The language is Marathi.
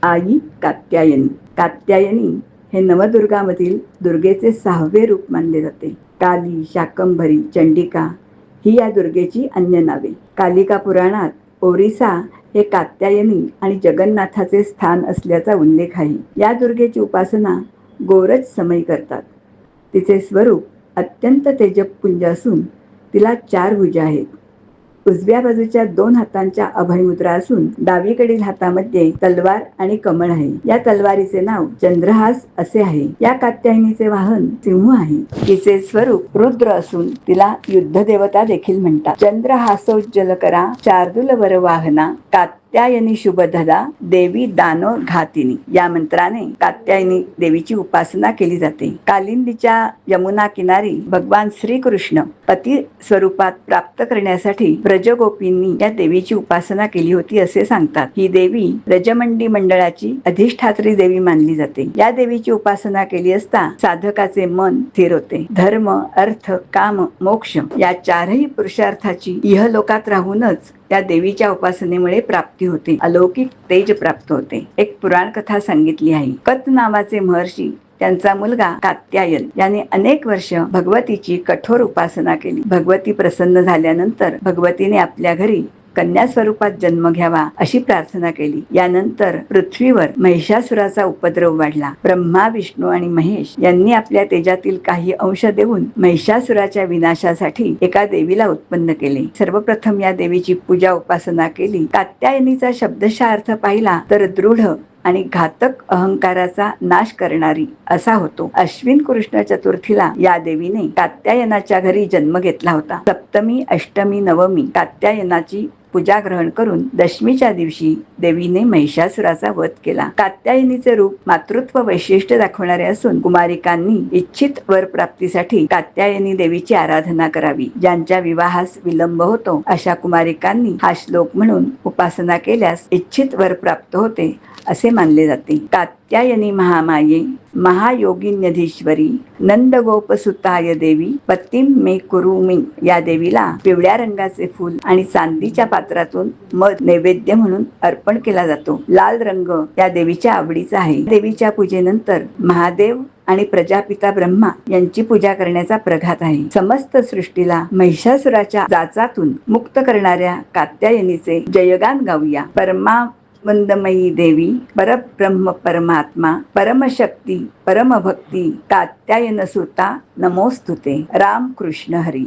आई कात्यायनी. कात्यायनी हे नवदुर्गामधील दुर्गेचे 6वे रूप मानले जाते. काली, शाकंभरी, चंडिका ही या दुर्गेची अन्य नावे. कालिका पुराणात ओरिसा हे कात्यायनी आणि जगन्नाथाचे स्थान असल्याचा उल्लेख आहे. या दुर्गेची उपासना गोरज समई करतात. तिचे स्वरूप अत्यंत तेजपुंज असून तिला 4 भुजा आहेत. उजव्या बाजूच्या 2 हातांच्या अभयमुद्रा असून डावीकडील हातामध्ये तलवार आणि कमळ आहे. या तलवारीचे नाव चंद्रहास असे आहे. या कात्यायनीचे वाहन सिंह आहे. तिचे स्वरूप रुद्र असून तिला युद्ध देवता देखील म्हणतात. चंद्रहासोज्ज्वलकरा शार्दूल वर वाहना कात्यायनी शुभधदा देवी दानो घातिनी या मंत्राने कात्यायनी देवीची उपासना केली जाते. कालिंदीच्या यमुना किनारी भगवान श्रीकृष्ण पती स्वरूपात प्राप्त करण्यासाठी ब्रजगोपींनी या देवीची उपासना केली होती असे सांगतात. ही देवी रजमंडी मंडळाची अधिष्ठात्री देवी मानली जाते. या देवीची उपासना केली असता साधकाचे मन स्थिर होते. धर्म, अर्थ, काम, मोक्ष या 4ही पुरुषार्थाची इहलोकात राहूनच त्या देवीच्या उपासनेमुळे प्राप्ती होते. अलौकिक तेज प्राप्त होते. एक पुराण कथा सांगितली आहे. कत नावाचे महर्षी त्यांचा मुलगा कात्यायन याने अनेक वर्ष भगवतीची कठोर उपासना केली. भगवती प्रसन्न झाल्यानंतर भगवतीने आपल्या घरी कन्या स्वरूपात जन्म घ्यावा अशी प्रार्थना केली. यानंतर पृथ्वीवर महिषासुराचा उपद्रव वाढला. ब्रह्मा, विष्णू आणि महेश यांनी आपल्या तेजातील काही अंश देऊन महिषासुराच्या विनाशासाठी एका देवीला उत्पन्न केले. सर्वप्रथम या देवीची पूजा उपासना केली. कात्यायनीचा शब्दशः अर्थ पाहिला तर दृढ आणि घातक अहंकाराचा नाश करणारी असा होतो. अश्विन कृष्ण चतुर्थीला या देवीने कात्यायनाच्या घरी जन्म घेतला होता. सप्तमी, अष्टमी, नवमी कात्यायनाची पूजा ग्रहण करून दशमीच्या दिवशी देवीने महिषासुराचा वध केला. कात्यायनीचे रूप मातृत्व वैशिष्ट्य दाखवणारे असून कुमारिकांनी इच्छित वर प्राप्तीसाठी कात्यायनी देवीची आराधना करावी. ज्यांच्या विवाहास विलंब होतो अशा कुमारिकांनी हा श्लोक म्हणून उपासना केल्यास इच्छित वर प्राप्त होते असे मानले जाते. कात्यायनी महामाये महायोगिन्यधीश्वरी नंदगोपसुताय देवी पतिम मे कुरुमी या देवीला पिवळ्या रंगाचे फूल आणि चांदीच्या पात्रातून मध नैवेद्य म्हणून अर्पण केला जातो. लाल रंग या देवीच्या आवडीचा आहे. देवीच्या पूजेनंतर महादेव आणि प्रजापिता ब्रह्मा यांची पूजा करण्याचा प्रघात आहे. समस्त सृष्टीला महिषासुराच्या जाचातून मुक्त करणाऱ्या कात्यायनीचे जयगान गाऊया. वंदमयी देवी परब्रह्म परमात्मा परमशक्ती परमभक्ती कात्यायन सुता नमोस्तुते. राम कृष्ण हरी.